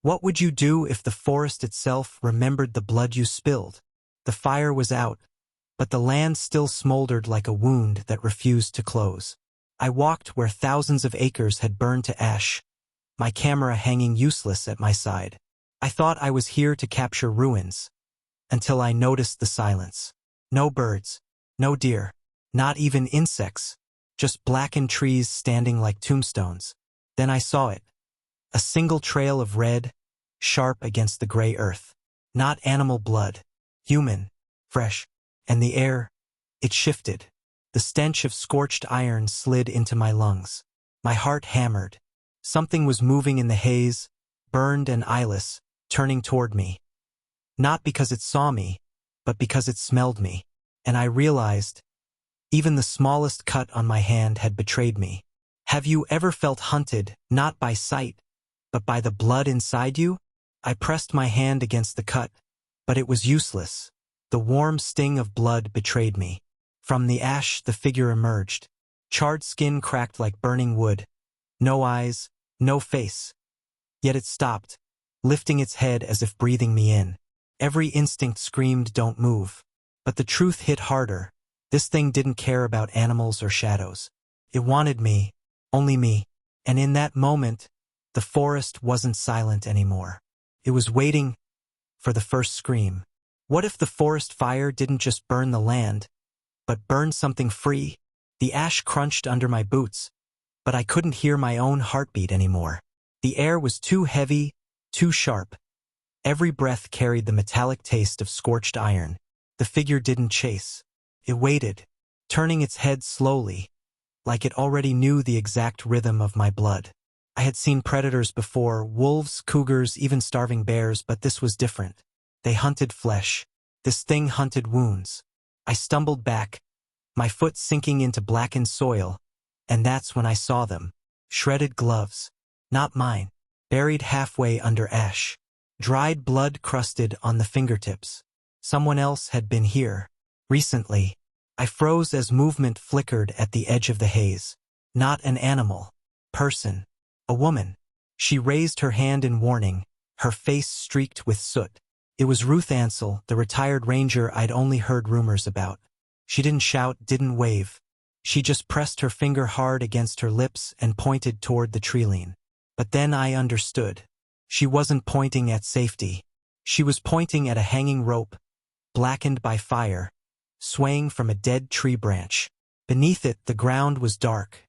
What would you do if the forest itself remembered the blood you spilled? The fire was out, but the land still smoldered like a wound that refused to close. I walked where thousands of acres had burned to ash, my camera hanging useless at my side. I thought I was here to capture ruins, until I noticed the silence. No birds, no deer, not even insects, just blackened trees standing like tombstones. Then I saw it. A single trail of red, sharp against the gray earth. Not animal blood, human, fresh. And the air, it shifted. The stench of scorched iron slid into my lungs. My heart hammered. Something was moving in the haze, burned and eyeless, turning toward me. Not because it saw me, but because it smelled me. And I realized, even the smallest cut on my hand had betrayed me. Have you ever felt hunted, not by sight, but by the blood inside you? I pressed my hand against the cut, but it was useless. The warm sting of blood betrayed me. From the ash, the figure emerged. Charred skin cracked like burning wood. No eyes, no face. Yet it stopped, lifting its head as if breathing me in. Every instinct screamed, "Don't move." But the truth hit harder. This thing didn't care about animals or shadows. It wanted me, only me. And in that moment, the forest wasn't silent anymore. It was waiting for the first scream. What if the forest fire didn't just burn the land, but burned something free? The ash crunched under my boots, but I couldn't hear my own heartbeat anymore. The air was too heavy, too sharp. Every breath carried the metallic taste of scorched iron. The figure didn't chase. It waited, turning its head slowly, like it already knew the exact rhythm of my blood. I had seen predators before, wolves, cougars, even starving bears, but this was different. They hunted flesh. This thing hunted wounds. I stumbled back, my foot sinking into blackened soil, and that's when I saw them. Shredded gloves. Not mine. Buried halfway under ash. Dried blood crusted on the fingertips. Someone else had been here. Recently. I froze as movement flickered at the edge of the haze. Not an animal. Person. A woman. She raised her hand in warning, her face streaked with soot. It was Ruth Ansell, the retired ranger I'd only heard rumors about. She didn't shout, didn't wave. She just pressed her finger hard against her lips and pointed toward the treeline. But then I understood. She wasn't pointing at safety. She was pointing at a hanging rope, blackened by fire, swaying from a dead tree branch. Beneath it, the ground was dark.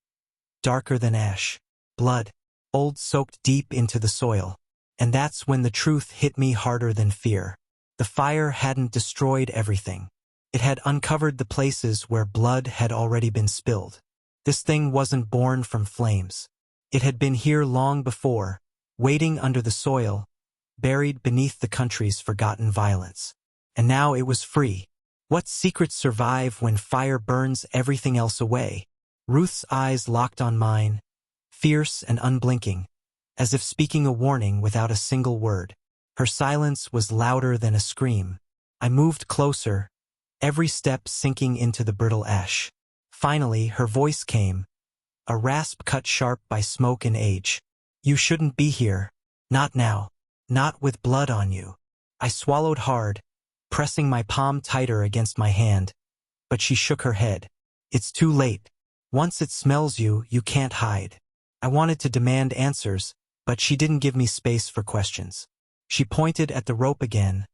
Darker than ash. Blood. Old, soaked deep into the soil. And that's when the truth hit me harder than fear. The fire hadn't destroyed everything. It had uncovered the places where blood had already been spilled. This thing wasn't born from flames. It had been here long before, waiting under the soil, buried beneath the country's forgotten violence. And now it was free. What secrets survive when fire burns everything else away? Ruth's eyes locked on mine, fierce and unblinking, as if speaking a warning without a single word. Her silence was louder than a scream. I moved closer, every step sinking into the brittle ash. Finally, her voice came, a rasp cut sharp by smoke and age. "You shouldn't be here. Not now. Not with blood on you." I swallowed hard, pressing my palm tighter against my hand, but she shook her head. "It's too late. Once it smells you, you can't hide." I wanted to demand answers, but she didn't give me space for questions. She pointed at the rope again,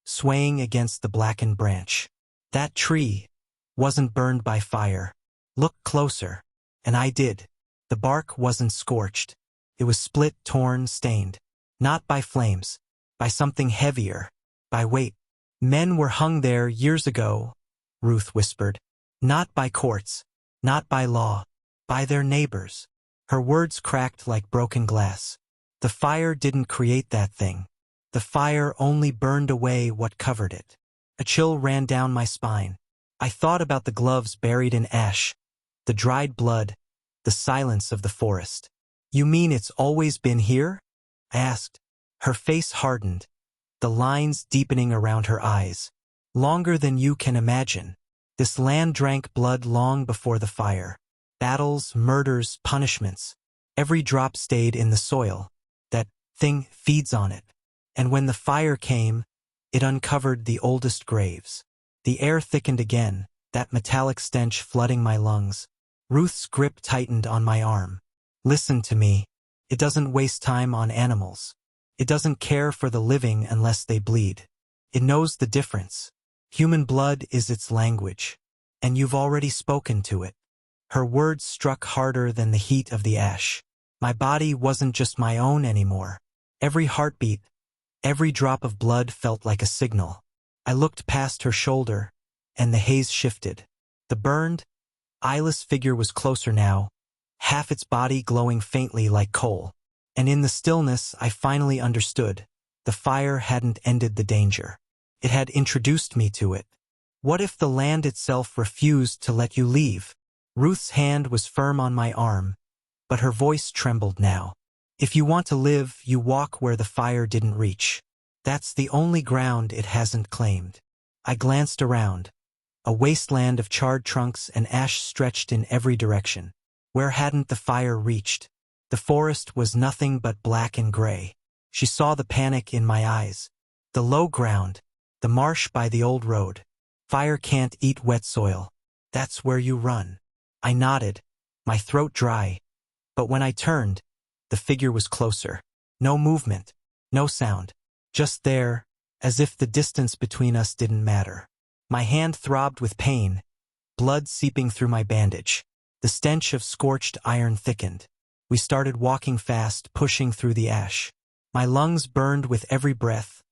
swaying against the blackened branch. That tree wasn't burned by fire. Look closer. And I did. The bark wasn't scorched. It was split, torn, stained. Not by flames. By something heavier. By weight. "Men were hung there years ago," Ruth whispered. "Not by courts. Not by law. By their neighbors." Her words cracked like broken glass. The fire didn't create that thing. The fire only burned away what covered it. A chill ran down my spine. I thought about the gloves buried in ash, the dried blood, the silence of the forest. "You mean it's always been here?" I asked. Her face hardened, the lines deepening around her eyes. "Longer than you can imagine. This land drank blood long before the fire. Battles, murders, punishments. Every drop stayed in the soil. That thing feeds on it. And when the fire came, it uncovered the oldest graves. The air thickened again, that metallic stench flooding my lungs. Ruth's grip tightened on my arm. Listen to me. It doesn't waste time on animals. It doesn't care for the living unless they bleed. It knows the difference. Human blood is its language. And you've already spoken to it. Her words struck harder than the heat of the ash. My body wasn't just my own anymore. Every heartbeat, every drop of blood felt like a signal. I looked past her shoulder, and the haze shifted. The burned, eyeless figure was closer now, half its body glowing faintly like coal. And in the stillness, I finally understood. The fire hadn't ended the danger. It had introduced me to it. What if the land itself refused to let you leave? Ruth's hand was firm on my arm, but her voice trembled now. If you want to live, you walk where the fire didn't reach. That's the only ground it hasn't claimed. I glanced around. A wasteland of charred trunks and ash stretched in every direction. Where hadn't the fire reached? The forest was nothing but black and gray. She saw the panic in my eyes. The low ground, the marsh by the old road. Fire can't eat wet soil. That's where you run. I nodded, my throat dry. But when I turned, the figure was closer. No movement, no sound. Just there, as if the distance between us didn't matter. My hand throbbed with pain, blood seeping through my bandage. The stench of scorched iron thickened. We started walking fast, pushing through the ash. My lungs burned with every breath,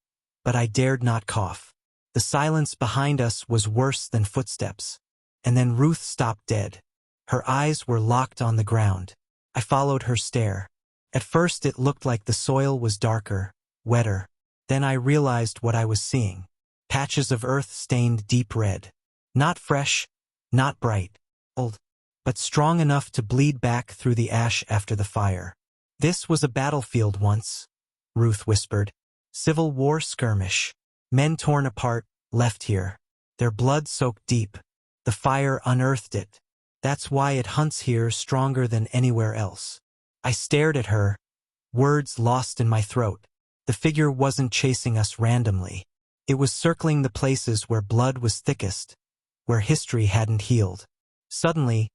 but I dared not cough. The silence behind us was worse than footsteps. And then Ruth stopped dead. Her eyes were locked on the ground. I followed her stare. At first it looked like the soil was darker, wetter. Then I realized what I was seeing. Patches of earth stained deep red. Not fresh, not bright, old, but strong enough to bleed back through the ash after the fire. This was a battlefield once, Ruth whispered. Civil War skirmish. Men torn apart, left here. Their blood soaked deep. The fire unearthed it. That's why it hunts here stronger than anywhere else. I stared at her, words lost in my throat. The figure wasn't chasing us randomly. It was circling the places where blood was thickest, where history hadn't healed. Suddenly,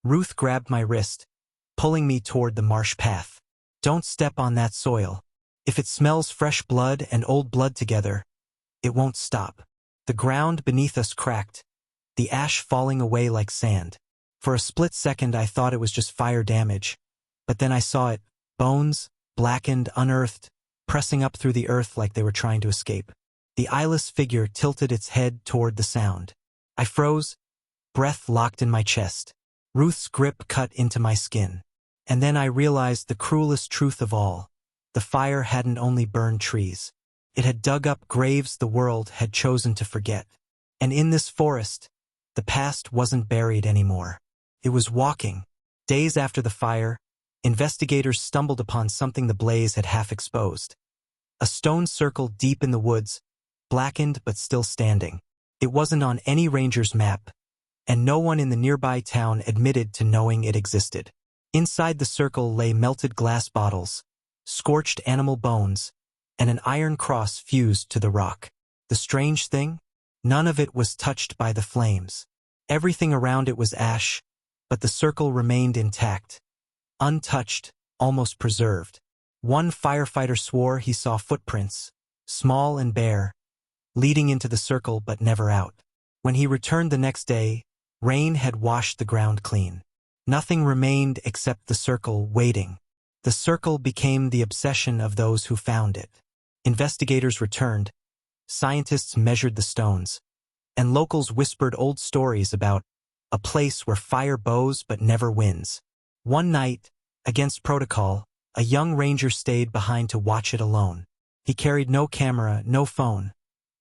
Ruth grabbed my wrist, pulling me toward the marsh path. Don't step on that soil. If it smells fresh blood and old blood together, it won't stop. The ground beneath us cracked, the ash falling away like sand. For a split second I thought it was just fire damage, but then I saw it, bones, blackened, unearthed, pressing up through the earth like they were trying to escape. The eyeless figure tilted its head toward the sound. I froze, breath locked in my chest. Ruth's grip cut into my skin. And then I realized the cruelest truth of all. The fire hadn't only burned trees. It had dug up graves the world had chosen to forget. And in this forest, the past wasn't buried anymore. It was walking. Days after the fire, investigators stumbled upon something the blaze had half exposed. A stone circle deep in the woods, blackened but still standing. It wasn't on any ranger's map, and no one in the nearby town admitted to knowing it existed. Inside the circle lay melted glass bottles, scorched animal bones, and an iron cross fused to the rock. The strange thing? None of it was touched by the flames. Everything around it was ash, but the circle remained intact, untouched, almost preserved. One firefighter swore he saw footprints, small and bare, leading into the circle but never out. When he returned the next day, rain had washed the ground clean. Nothing remained except the circle waiting. The circle became the obsession of those who found it. Investigators returned, scientists measured the stones, and locals whispered old stories about a place where fire bows but never wins. One night, against protocol, a young ranger stayed behind to watch it alone. He carried no camera, no phone,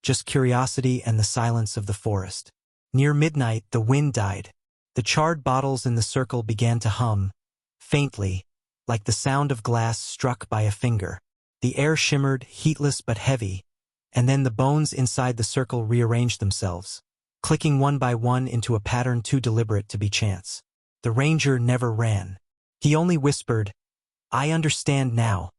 just curiosity and the silence of the forest. Near midnight, the wind died. The charred bottles in the circle began to hum, faintly, like the sound of glass struck by a finger. The air shimmered, heatless but heavy, and then the bones inside the circle rearranged themselves, clicking one by one into a pattern too deliberate to be chance. The ranger never ran. He only whispered, "I understand now,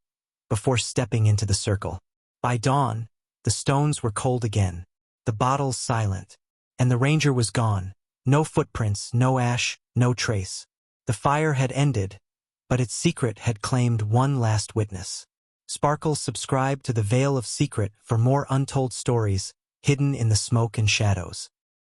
before stepping into the circle. By dawn, the stones were cold again, the bottles silent, and the ranger was gone. No footprints, no ash, no trace. The fire had ended, but its secret had claimed one last witness. Sparkle subscribe to the Veil of Secret for more untold stories hidden in the smoke and shadows.